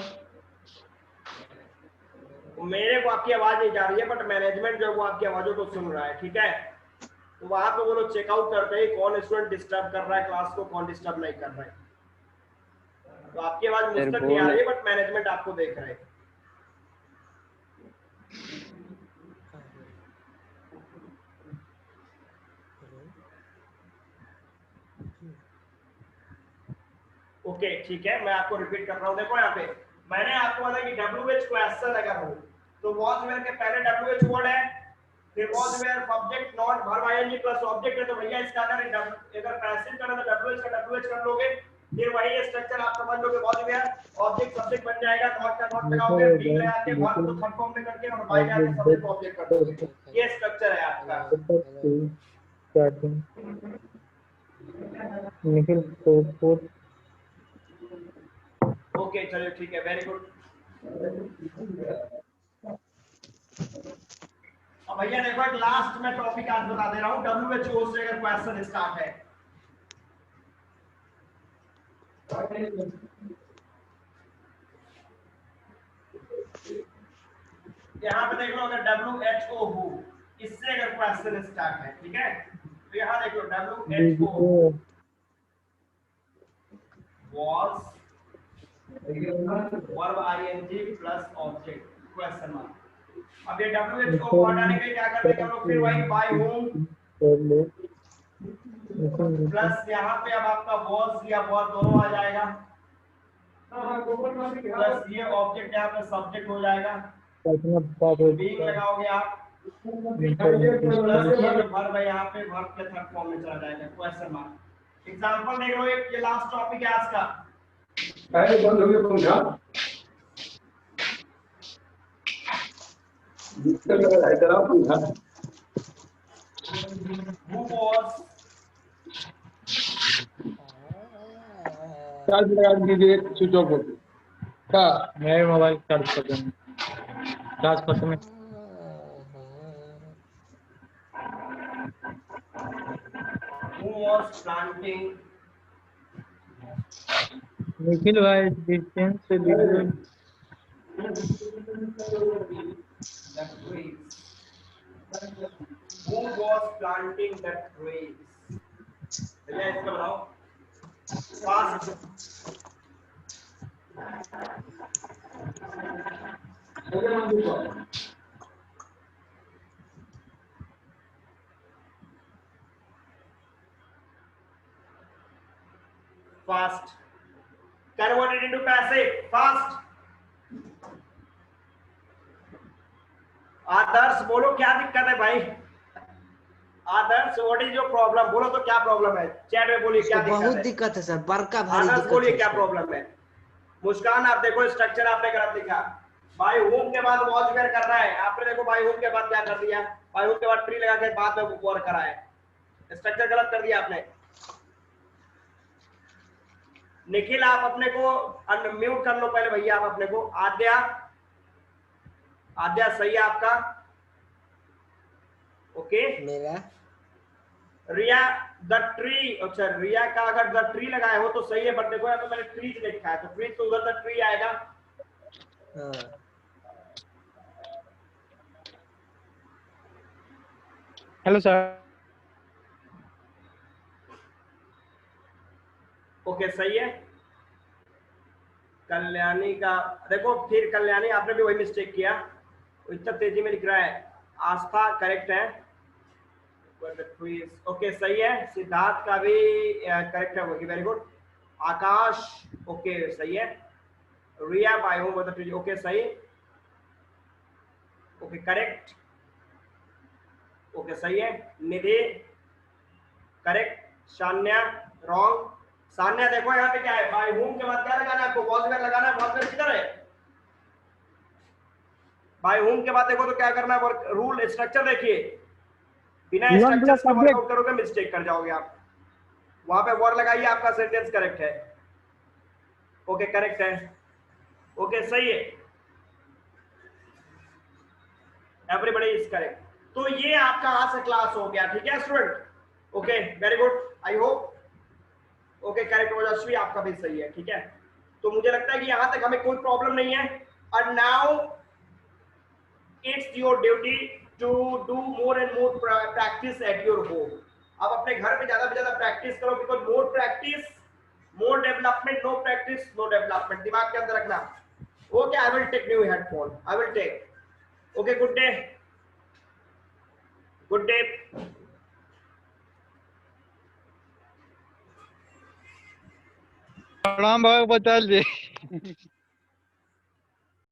मेरे को आपकी आवाज नहीं जा रही है बट मैनेजमेंट जो है वो आपकी आवाजों को सुन रहा है, ठीक है? तो वहां पे वो लोग चेकआउट करते हैं कौन स्टूडेंट डिस्टर्ब कर रहा है क्लास को, कौन डिस्टर्ब नहीं कर रहा है। तो आपकी आवाज मुझ तक नहीं आ रही है बट मैनेजमेंट आपको देख रहे हैं। ओके ठीक है, मैं आपको रिपीट कर रहा हूँ। देखो यहाँ पे मैंने आपको बताया कि WH क्वेश्चन अगर हो तो वॉज वेयर के पहले WH वर्ड है, फिर was where subject not verb ING plus object है। तो भैया इसका अगर पैसिव करना तो WH का WH कर लोगे, फिर वही स्ट्रक्चर आप समझ लोगे, वॉज वेयर ऑब्जेक्ट सब्जेक्ट बन जाएगा, नॉट का नॉट लगाओगे, बी लगा के वर्ब को थर्ड फॉर्म में करके और बाय आके सब्जेक्ट ऑब्जेक्ट कर दोगे। ये स्ट्रक्चर है आपका। ओके चलिए ठीक है, वेरी गुड। अब भैया देखो एक लास्ट में टॉपिक आज बता दे रहा हूँ, WHO से अगर क्वेश्चन स्टार्ट है यहाँ पे देख लो, अगर WHO हो इससे अगर क्वेश्चन स्टार्ट है, ठीक है? तो यहाँ देख लो WHO was verb ing plus object question mark. अब ये WHO को हटाने के लिए क्या करते हैं हम लोग? फिर वही बाय होम प्लस यहाँ पे अब आपका was या was दोनों आ जाएगा, प्लस ये ऑब्जेक्ट यहाँ पे सब्जेक्ट हो जाएगा, बीइंग लगाओगे आप, प्लस ये जो वर्ब है यहाँ पे वर्ब के थर्ड फॉर्म में चला जाएगा क्वेश्चन मार्क। एग्जांपल देख लो, एक ये लास्ट टॉपिक है आज का। बंद हो गया पंखा। Who was चार्ज लगा दीजिए, स्विच ऑफ कर क्या? मेरे मोबाइल चार्ज कर देना, चार्ज कर देना। who was planting निखिल भाई डिस्टेंस से video the trees? Who was planting the trees? भैया इसका बताओ fast. Fast converted into passive, fast. Adarsh बोलो क्या दिक्कत है भाई? Adarsh what is your problem? बोलो तो क्या प्रॉब्लम है, चैट में बोलिए क्या दिक्कत है? बहुत दिक्कत है सर, बड़का भारी आदर्श दिक्कत बोलिए है क्या सर। प्रॉब्लम है? मुस्कान आप देखो स्ट्रक्चर आपने गलत लिखा, बाय होम के बाद वॉज वेयर करना है, आपने देखो बाय होम के बाद क्या कर दिया, बाय होम के बाद ट्री लगा के बाद में वर्क करा है, स्ट्रक्चर गलत कर दिया आपने। निखिल आप अपने को अनम्यूट कर लो पहले भैया, आप अपने को। आद्या, आद्या सही है आपका, ओके। मेरा रिया द ट्री, अच्छा रिया का अगर द ट्री लगाए हो तो सही है, बट देखो यहाँ तो मैंने ट्रीज लिखा है तो ट्रीज तो उधर द ट्री आएगा। हाँ। Hello sir. ओके सही है। कल्याणी का देखो, फिर कल्याणी आपने भी वही मिस्टेक किया, इतना तेजी में लिख रहा है। आस्था करेक्ट है, ओके सही है। सिद्धार्थ का भी करेक्ट है, वेरी गुड। आकाश ओके सही है। रिया बाय होम ओके सही, ओके करेक्ट, ओके सही है। निधि करेक्ट, शान्या रॉन्ग, सान्या देखो यहाँ पे क्या है, बाय होम के बाद क्या लगाना है आपको, वॉज वेयर लगाना है। वॉज वेयर किधर है, बाय होम के बाद देखो तो क्या करना है, वर्क रूल स्ट्रक्चर देखिए, बिना स्ट्रक्चर्स के वर्कआउट करोगे मिस्टेक कर जाओगे आप। वहां पे वर लगाइए, आपका सेंटेंस करेक्ट है। ओके करेक्ट है, ओके सही है, एवरीबॉडी इज करेक्ट। तो ये आपका आज से क्लास हो गया, ठीक है student, okay very good, I hope okay correct. ओजस्वी आपका भी सही है, ठीक है। तो मुझे लगता है कि यहां तक हमें कोई प्रॉब्लम नहीं है। और now it's your duty to do more and more practice at your home. अब अपने घर पे ज्यादा से ज्यादा प्रैक्टिस करो, because more practice more development, no practice no development, दिमाग के अंदर रखना। Okay I will take new headphone, I will take. Okay good day, good day. प्रणाम भाई बचाल जी।